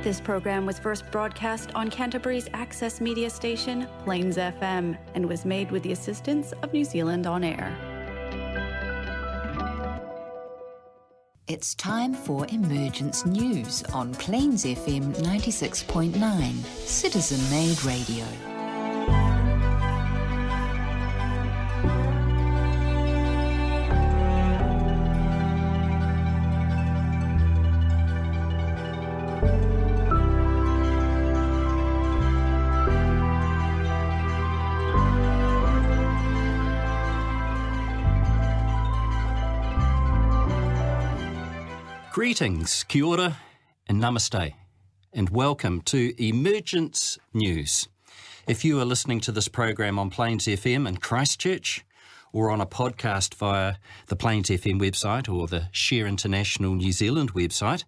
This program was first broadcast on Canterbury's access media station, Plains FM, and was made with the assistance of New Zealand On Air. It's time for Emergence News on Plains FM 96.9, citizen-made radio. Greetings, kia ora and namaste, and welcome to Emergence News. If you are listening to this program on Plains FM in Christchurch or on a podcast via the Plains FM website or the Share International New Zealand website,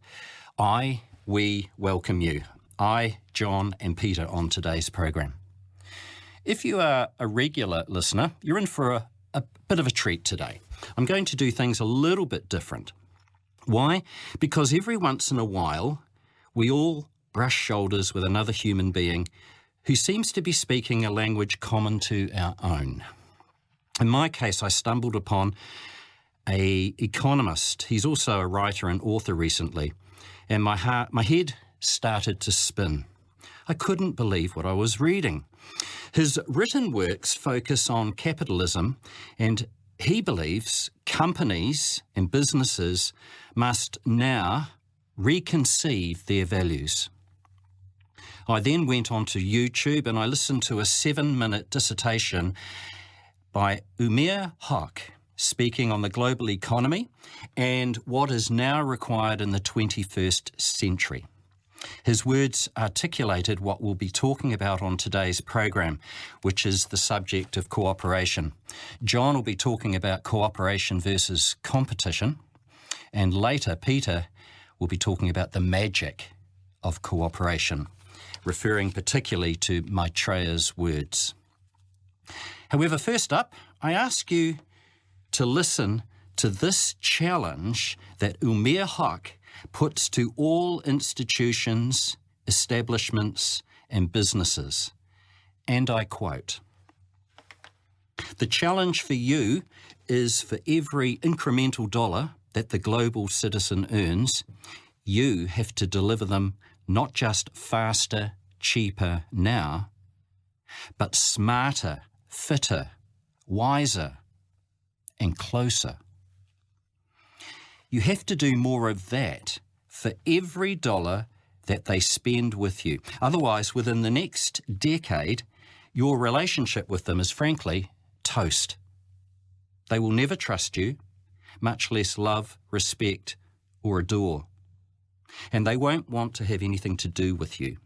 we welcome you. I, John and Peter on today's program. If you are a regular listener, you're in for a bit of a treat today. I'm going to do things a little bit different. Why? Because every once in a while, we all brush shoulders with another human being who seems to be speaking a language common to our own. In my case, I stumbled upon an economist. He's also a writer and author recently, and my head started to spin. I couldn't believe what I was reading. His written works focus on capitalism, and he believes companies and businesses must now reconceive their values. I then went onto YouTube and I listened to a 7-minute dissertation by Umair Hoque speaking on the global economy and what is now required in the 21st century. His words articulated what we'll be talking about on today's program, which is the subject of cooperation. John will be talking about cooperation versus competition, and later Peter will be talking about the magic of cooperation, referring particularly to Maitreya's words. However, first up, I ask you to listen to this challenge that Umair Hoque puts to all institutions, establishments and businesses. And I quote, "The challenge for you is for every incremental dollar that the global citizen earns, you have to deliver them not just faster, cheaper now, but smarter, fitter, wiser and closer. You have to do more of that for every dollar that they spend with you. Otherwise, within the next decade, your relationship with them is frankly toast. They will never trust you, much less love, respect, or adore. And they won't want to have anything to do with you.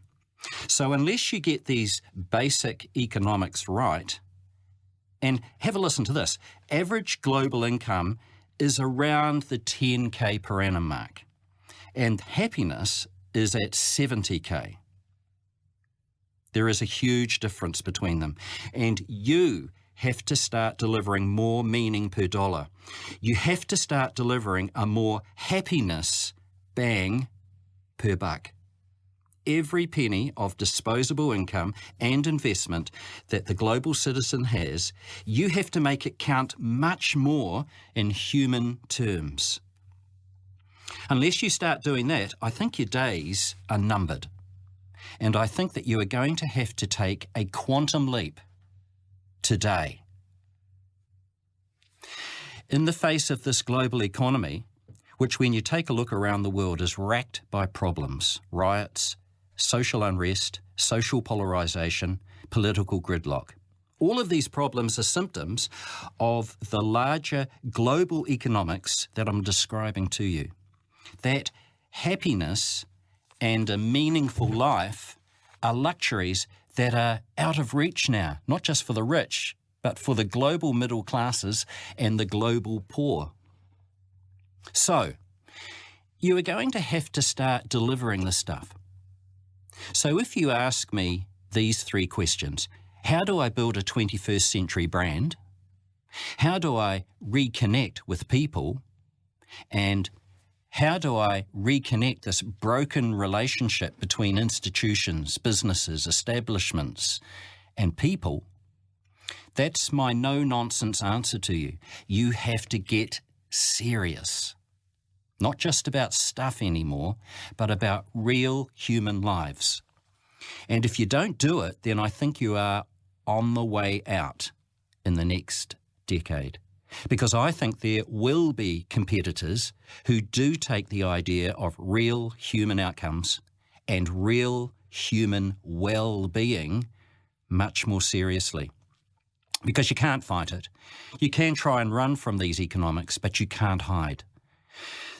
So unless you get these basic economics right, and have a listen to this, average global income is around the 10K per annum mark, and happiness is at 70K. There is a huge difference between them, and you have to start delivering more meaning per dollar. You have to start delivering a more happiness bang per buck. Every penny of disposable income and investment that the global citizen has, you have to make it count much more in human terms. Unless you start doing that, I think your days are numbered. And I think that you are going to have to take a quantum leap today. In the face of this global economy, which when you take a look around the world is racked by problems, riots, social unrest, social polarisation, political gridlock. All of these problems are symptoms of the larger global economics that I'm describing to you. That happiness and a meaningful life are luxuries that are out of reach now, not just for the rich, but for the global middle classes and the global poor. So, you are going to have to start delivering this stuff. So if you ask me these 3 questions, how do I build a 21st century brand? How do I reconnect with people? And How do I reconnect this broken relationship between institutions, businesses, establishments, and people? That's my no-nonsense answer to you. You have to get serious. Not just about stuff anymore, but about real human lives. And if you don't do it, then I think you are on the way out in the next decade. Because I think there will be competitors who do take the idea of real human outcomes and real human well-being much more seriously. Because you can't fight it. You can try and run from these economics, but you can't hide.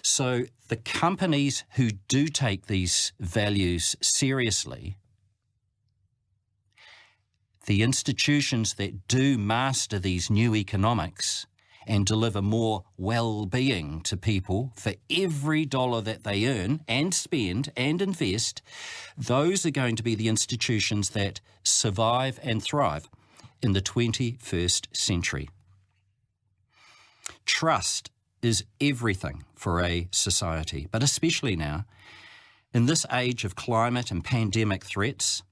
So the companies who do take these values seriously, the institutions that do master these new economics and deliver more well-being to people for every dollar that they earn and spend and invest, those are going to be the institutions that survive and thrive in the 21st century. Trust is everything for a society, but especially now, in this age of climate and pandemic threats.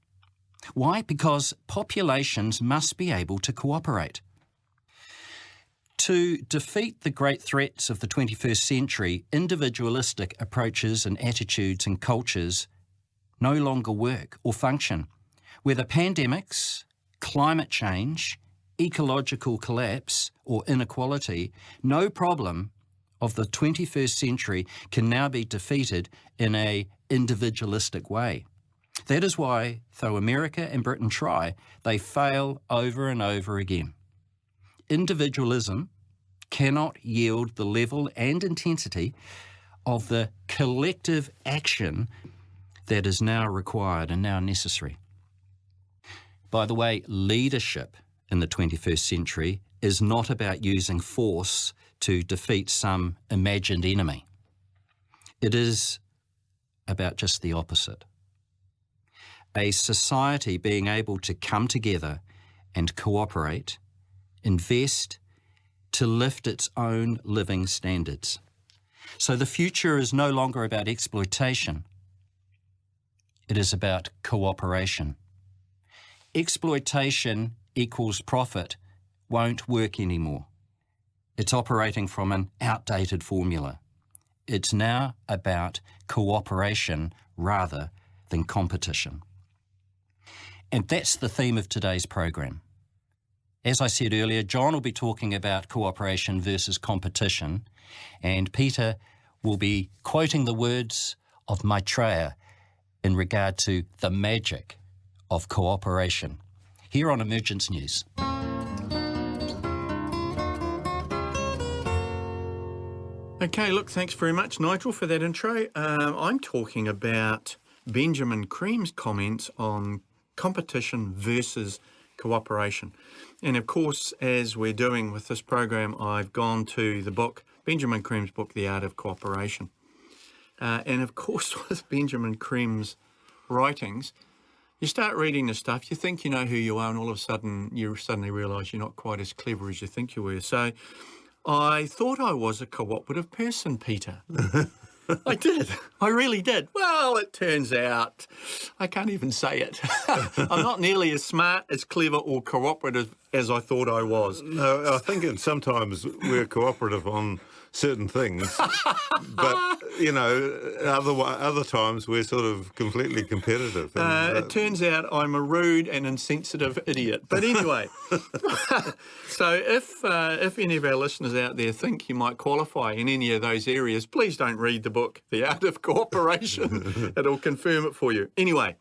Why? Because populations must be able to cooperate. To defeat the great threats of the 21st century, individualistic approaches and attitudes and cultures no longer work or function. Whether pandemics, climate change, ecological collapse or inequality, no problem of the 21st century can now be defeated in an individualistic way. That is why, though America and Britain try, they fail over and over again. Individualism cannot yield the level and intensity of the collective action that is now required and now necessary. By the way, leadership in the 21st century is not about using force to defeat some imagined enemy. It is about just the opposite. A society being able to come together and cooperate, invest to lift its own living standards. So the future is no longer about exploitation. It is about cooperation. Exploitation equals profit won't work anymore. It's operating from an outdated formula. It's now about cooperation rather than competition. And that's the theme of today's program. As I said earlier, John will be talking about cooperation versus competition, and Peter will be quoting the words of Maitreya in regard to the magic of cooperation. Here on Emergence News. Okay, look, thanks very much, Nigel, for that intro. I'm talking about Benjamin Cream's comments on competition versus cooperation. And of course, as we're doing with this program, I've gone to the book, Benjamin Cream's book, The Art of Cooperation. And of course, with Benjamin Cream's writings, you start reading the stuff, you think you know who you are, and all of a sudden you suddenly realise you're not quite as clever as you think you were. So I thought I was a cooperative person, Peter. I did. I really did. Well, it turns out I can't even say it. I'm not nearly as smart, as clever or cooperative as I thought I was. No, I think sometimes we're cooperative on certain things, but, you know, other times we're sort of completely competitive. And, it turns out I'm a rude and insensitive idiot. But anyway, so if any of our listeners out there think you might qualify in any of those areas, please don't read the book, The Art of Cooperation. It'll confirm it for you. Anyway,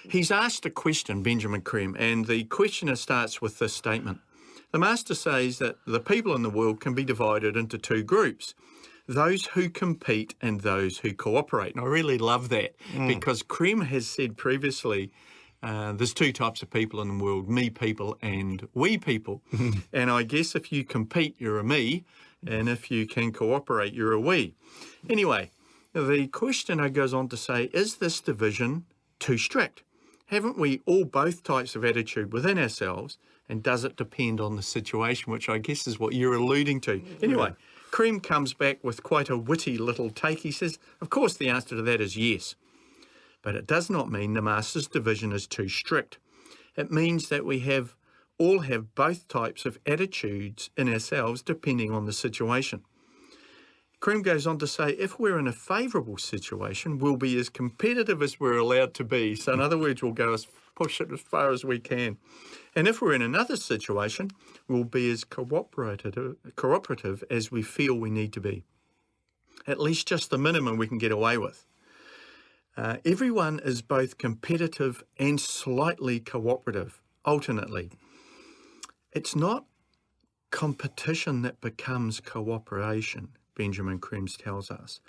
he's asked a question, Benjamin Cream, and the questioner starts with this statement. The master says that the people in the world can be divided into two groups, those who compete and those who cooperate. And I really love that because Cream has said previously there's two types of people in the world, me people and we people. And I guess if you compete, you're a me, and if you can cooperate, you're a we. Anyway, the questioner goes on to say, is this division too strict? Haven't we all both types of attitude within ourselves? And does it depend on the situation, which I guess is what you're alluding to? Anyway, Cream comes back with quite a witty little take. He says, of course the answer to that is yes, but it does not mean the Master's division is too strict. It means that we all have both types of attitudes in ourselves depending on the situation. Cream goes on to say, if we're in a favourable situation, we'll be as competitive as we're allowed to be. So in other words, we'll push it as far as we can. And if we're in another situation, we'll be as cooperative as we feel we need to be. At least just the minimum we can get away with. Everyone is both competitive and slightly cooperative, alternately. It's not competition that becomes cooperation, Benjamin Creams tells us.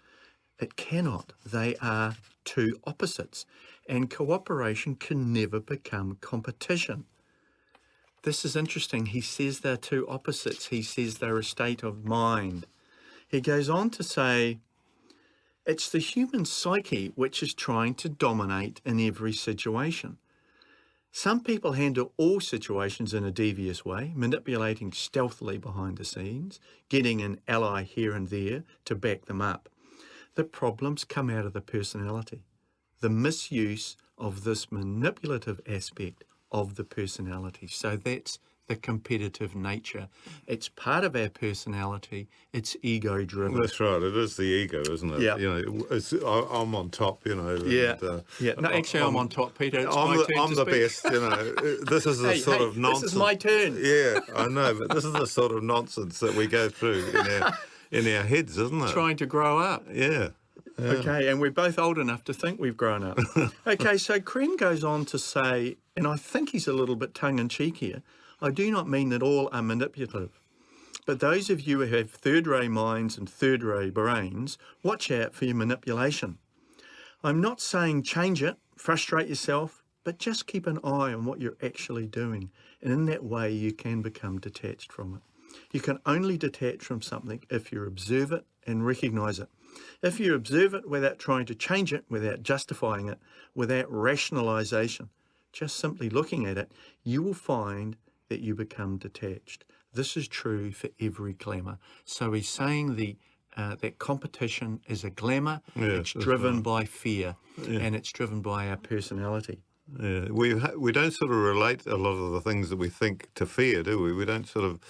It cannot. They are two opposites, and cooperation can never become competition. This is interesting. He says they're two opposites. He says they're a state of mind. He goes on to say, it's the human psyche which is trying to dominate in every situation. Some people handle all situations in a devious way, manipulating stealthily behind the scenes, getting an ally here and there to back them up. The problems come out of the personality, the misuse of this manipulative aspect of the personality. So that's the competitive nature. It's part of our personality. It's ego-driven. That's right. It is the ego, isn't it? Yeah. You know, I'm on top. You know. Yeah. And, No, actually, I'm on top, Peter. It's I'm my the, turn I'm to the speak. best. You know, this is the sort of nonsense. This is my turn. Yeah, I know, but this is the sort of nonsense that we go through in our heads, isn't it? Trying to grow up. Yeah. Okay, and we're both old enough to think we've grown up. Okay, so Cream goes on to say, and I think he's a little bit tongue-in-cheek here, I do not mean that all are manipulative, but those of you who have third-ray minds and third-ray brains, watch out for your manipulation. I'm not saying change it, frustrate yourself, but just keep an eye on what you're actually doing, and in that way you can become detached from it. You can only detach from something if you observe it and recognise it. If you observe it without trying to change it, without justifying it, without rationalisation, just simply looking at it, you will find that you become detached. This is true for every glamour. So he's saying that competition is a glamour. It's driven by fear, and it's driven by our personality. Yeah, we don't sort of relate a lot of the things that we think to fear, do we? We don't sort of,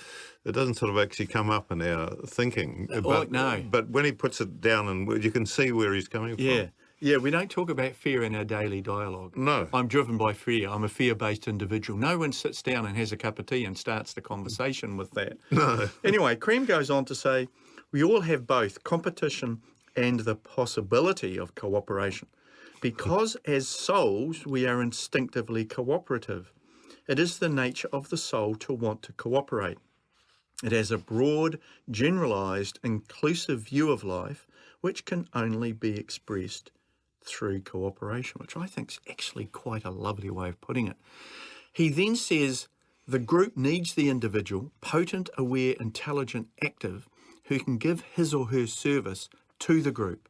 it doesn't sort of actually come up in our thinking. No. But when he puts it down, and you can see where he's coming from. Yeah, we don't talk about fear in our daily dialogue. No. I'm driven by fear. I'm a fear-based individual. No one sits down and has a cup of tea and starts the conversation with that. No. Anyway, Cream goes on to say, we all have both competition and the possibility of cooperation. Because as souls, we are instinctively cooperative. It is the nature of the soul to want to cooperate. It has a broad, generalised, inclusive view of life, which can only be expressed through cooperation, which I think is actually quite a lovely way of putting it. He then says, the group needs the individual, potent, aware, intelligent, active, who can give his or her service to the group.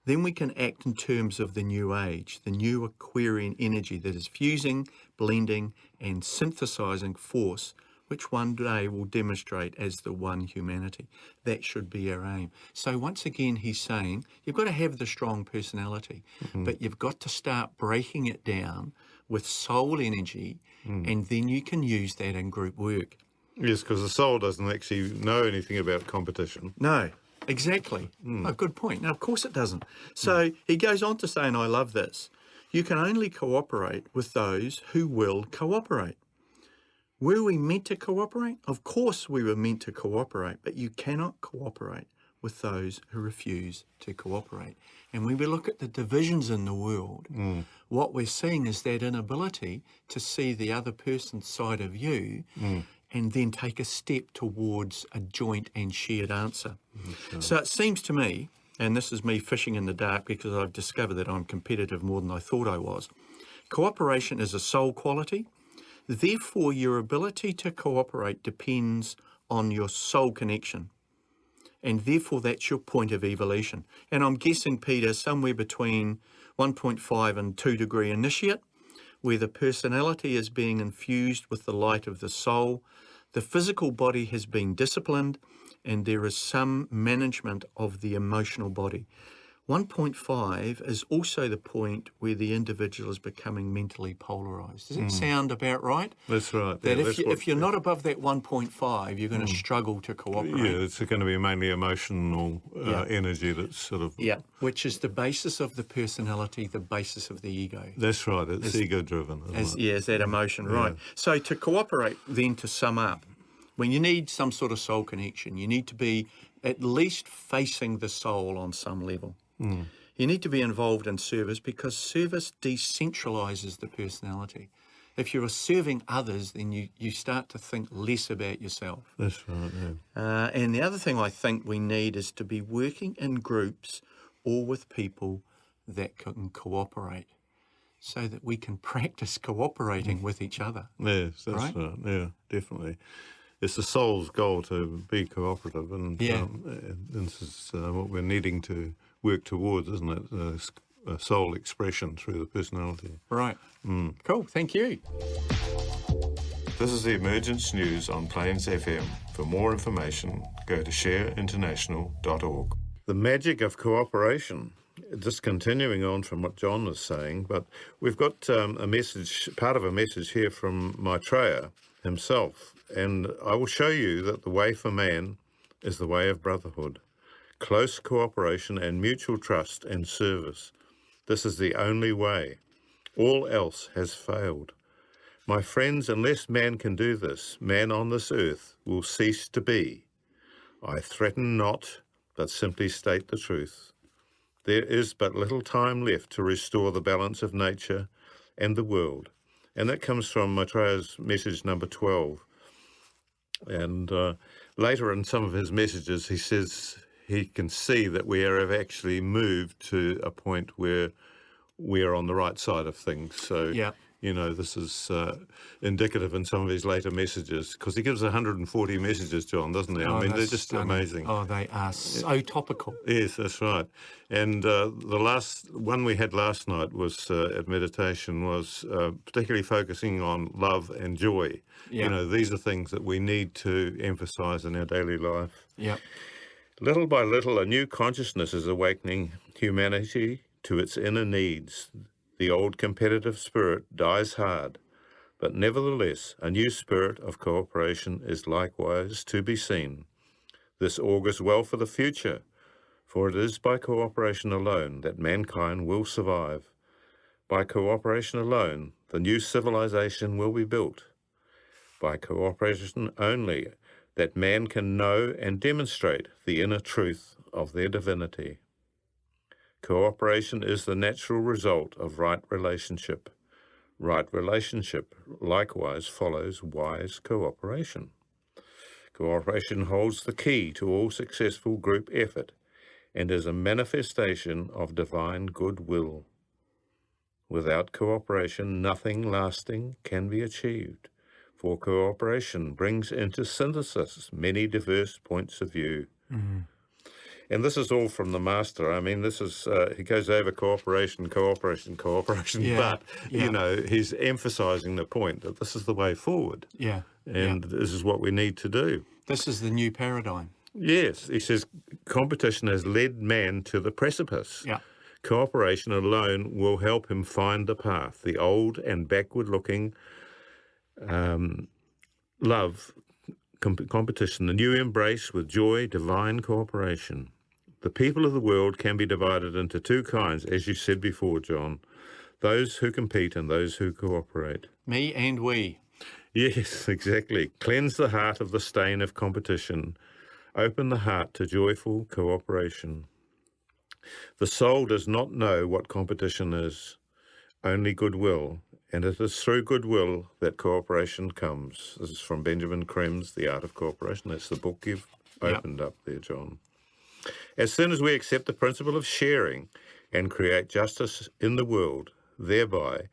Then we can act in terms of the new age, the new Aquarian energy that is fusing, blending, and synthesizing force, which one day will demonstrate as the one humanity. That should be our aim. So once again, he's saying, you've got to have the strong personality, but you've got to start breaking it down with soul energy, and then you can use that in group work. Yes, because the soul doesn't actually know anything about competition. No. Exactly. Oh, good point. Now, of course it doesn't. So he goes on to say, and I love this, you can only cooperate with those who will cooperate. Were we meant to cooperate? Of course we were meant to cooperate, but you cannot cooperate with those who refuse to cooperate. And when we look at the divisions in the world, what we're seeing is that inability to see the other person's side of you and then take a step towards a joint and shared answer. So it seems to me, and this is me fishing in the dark because I've discovered that I'm competitive more than I thought I was, cooperation is a soul quality. Therefore, your ability to cooperate depends on your soul connection. And therefore, that's your point of evolution. And I'm guessing, Peter, somewhere between 1.5 and 2 degree initiate, where the personality is being infused with the light of the soul, the physical body has been disciplined, and there is some management of the emotional body. 1.5 is also the point where the individual is becoming mentally polarised. Does that sound about right? That's right. That Yeah, if you're not above that 1.5, you're going to struggle to cooperate. Yeah, it's going to be mainly emotional energy that's sort of... Yeah, which is the basis of the personality, the basis of the ego. That's right. It's ego-driven, isn't it? Yeah, is that emotion, right. So to cooperate, then, to sum up, when you need some sort of soul connection, you need to be at least facing the soul on some level. You need to be involved in service, because service decentralises the personality. If you're serving others, then you start to think less about yourself. That's right, yeah. And the other thing I think we need is to be working in groups or with people that can cooperate, so that we can practice cooperating with each other. Yes, that's right. Yeah, definitely. It's the soul's goal to be cooperative, and this is what we're needing to work towards, isn't it? A soul expression through the personality. Right. Cool. Thank you. This is the Emergence News on Plains FM. For more information, go to shareinternational.org. The magic of cooperation. Just continuing on from what John was saying, but we've got a message, part of a message here from Maitreya himself, and I will show you that the way for man is the way of brotherhood, close cooperation and mutual trust and service. This is the only way. All else has failed. My friends, unless man can do this, man on this earth will cease to be. I threaten not, but simply state the truth. There is but little time left to restore the balance of nature and the world. And that comes from Maitreya's message number 12. And later in some of his messages, he says he can see that we have actually moved to a point where we are on the right side of things. So, you know, this is indicative in some of his later messages, because he gives 140 messages, John, doesn't he? I mean, they're just amazing. Oh, they are so topical. Yes, that's right. And the last one we had last night was at meditation was particularly focusing on love and joy. Yeah. You know, these are things that we need to emphasise in our daily life. Yeah. Little by little, a new consciousness is awakening humanity to its inner needs. The old competitive spirit dies hard, but nevertheless, a new spirit of cooperation is likewise to be seen. This augurs well for the future, for it is by cooperation alone that mankind will survive. By cooperation alone, the new civilization will be built. By cooperation only, that man can know and demonstrate the inner truth of their divinity. Cooperation is the natural result of right relationship. Right relationship likewise follows wise cooperation. Cooperation holds the key to all successful group effort and is a manifestation of divine goodwill. Without cooperation, nothing lasting can be achieved, for cooperation brings into synthesis many diverse points of view. And this is all from the Master. I mean, this is, he goes over cooperation, but, you know, he's emphasising the point that this is the way forward. Yeah. And this is what we need to do. This is the new paradigm. Yes, he says, competition has led man to the precipice. Yeah. Cooperation alone will help him find the path. The old and backward-looking love, competition, the new embrace with joy, divine cooperation. The people of the world can be divided into two kinds, as you said before, John. Those who compete and those who cooperate. Me and we. Yes, exactly. Cleanse the heart of the stain of competition. Open the heart to joyful cooperation. The soul does not know what competition is, only goodwill, and it is through goodwill that cooperation comes. This is from Benjamin Krem's The Art of Cooperation. That's the book you've opened up there, John. As soon as we accept the principle of sharing and create justice in the world, thereby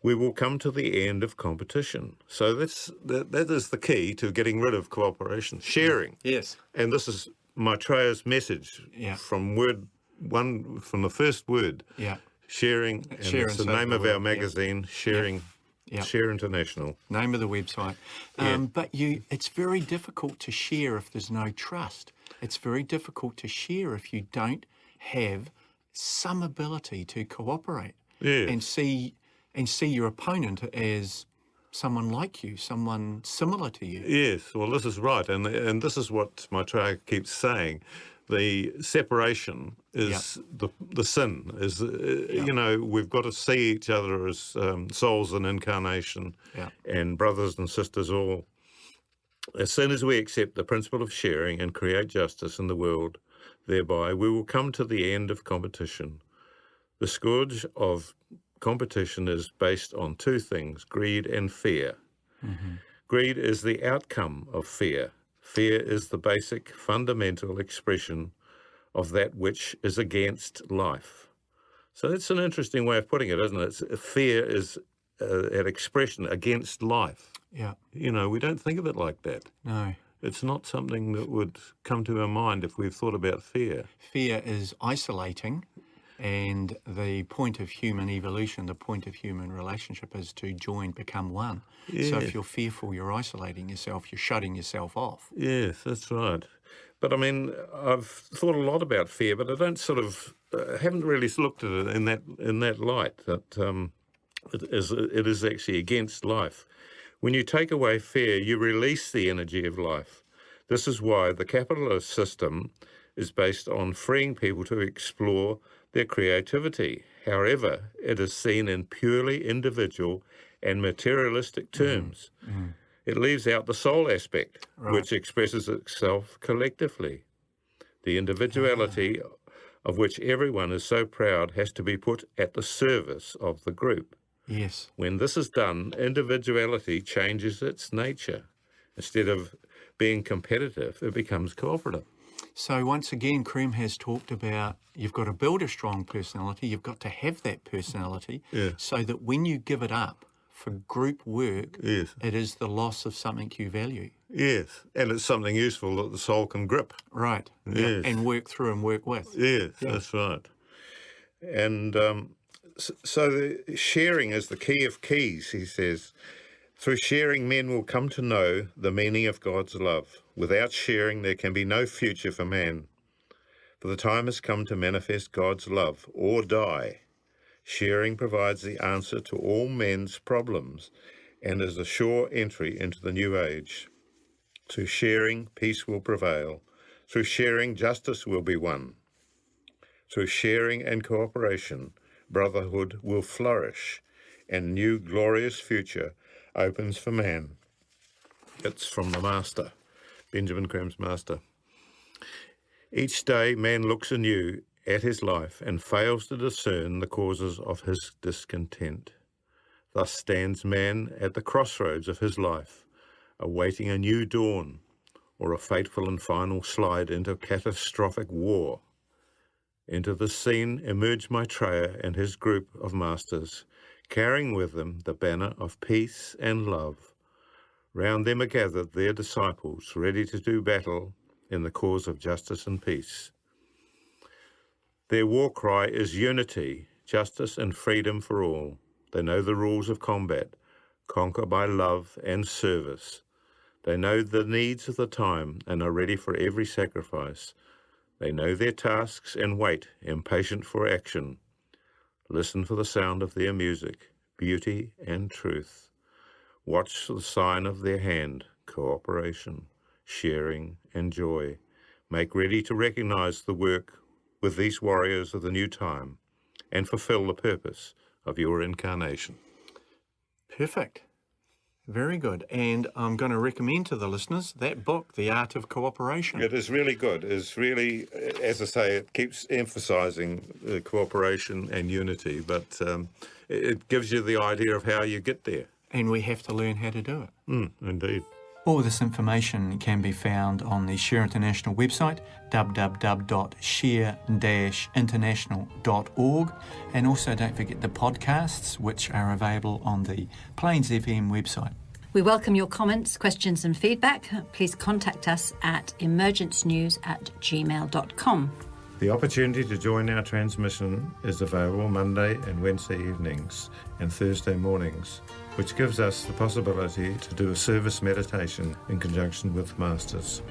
we will come to the end of competition. So that is the key to getting rid of cooperation, sharing. Yes. And this is Maitreya's message from the first word. Yeah. Sharing, and it's the name of our magazine, Sharing Yep. Share International. Name of the website. But it's very difficult to share if there's no trust. It's very difficult to share if you don't have some ability to cooperate and see your opponent as someone like you, someone similar to you. Yes, well, this is right, and this is what Maitreya keeps saying. The separation is the sin. Is we've got to see each other as souls in incarnation, and brothers and sisters all. As soon as we accept the principle of sharing and create justice in the world, thereby we will come to the end of competition. The scourge of competition is based on two things: greed and fear. Mm-hmm. Greed is the outcome of fear. Fear is the basic, fundamental expression of that which is against life. So it's an interesting way of putting it, isn't it? Fear is an expression against life. Yeah. We don't think of it like that. No. It's not something that would come to our mind if we've thought about fear. Fear is isolating, and the point of human evolution, the point of human relationship is to join, become one. Yes. So if you're fearful, you're isolating yourself, you're shutting yourself off. Yes, that's right. But I mean, I've thought a lot about fear, but I don't haven't really looked at it in that light, that it is actually against life. When you take away fear, you release the energy of life. This is why the capitalist system is based on freeing people to explore their creativity. However, it is seen in purely individual and materialistic terms. Mm-hmm. It leaves out the soul aspect, which expresses itself collectively. The individuality of which everyone is so proud has to be put at the service of the group. Yes. When this is done, individuality changes its nature. Instead of being competitive, it becomes cooperative. So once again, Cream has talked about you've got to build a strong personality, you've got to have that personality, so that when you give it up for group work, it is the loss of something you value. Yes, and it's something useful that the soul can grip. Right, yes. And work through and work with. Yes, that's right. And so the sharing is the key of keys, he says. Through sharing, men will come to know the meaning of God's love. Without sharing, there can be no future for man. For the time has come to manifest God's love, or die. Sharing provides the answer to all men's problems and is a sure entry into the new age. Through sharing, peace will prevail. Through sharing, justice will be won. Through sharing and cooperation, brotherhood will flourish, and a new glorious future opens for man. It's from the Master, Benjamin Graham's Master. Each day man looks anew at his life and fails to discern the causes of his discontent. Thus stands man at the crossroads of his life, awaiting a new dawn or a fateful and final slide into catastrophic war. Into the scene emerge Maitreya and his group of masters, carrying with them the banner of peace and love. Round them are gathered their disciples, ready to do battle in the cause of justice and peace. Their war cry is unity, justice and freedom for all. They know the rules of combat, conquer by love and service. They know the needs of the time and are ready for every sacrifice. They know their tasks and wait, impatient for action. Listen for the sound of their music, beauty and truth. Watch the sign of their hand, cooperation, sharing and joy. Make ready to recognize the work with these warriors of the new time and fulfill the purpose of your incarnation. Perfect. Very good. And I'm going to recommend to the listeners that book, The Art of Cooperation. It is really good. It's really, as I say, it keeps emphasising cooperation and unity, but it gives you the idea of how you get there. And we have to learn how to do it. Indeed. All this information can be found on the Share International website, www.share-international.org. And also don't forget the podcasts, which are available on the Plains FM website. We welcome your comments, questions and feedback. Please contact us at emergencenews@gmail.com. The opportunity to join our transmission is available Monday and Wednesday evenings and Thursday mornings, which gives us the possibility to do a service meditation in conjunction with Masters.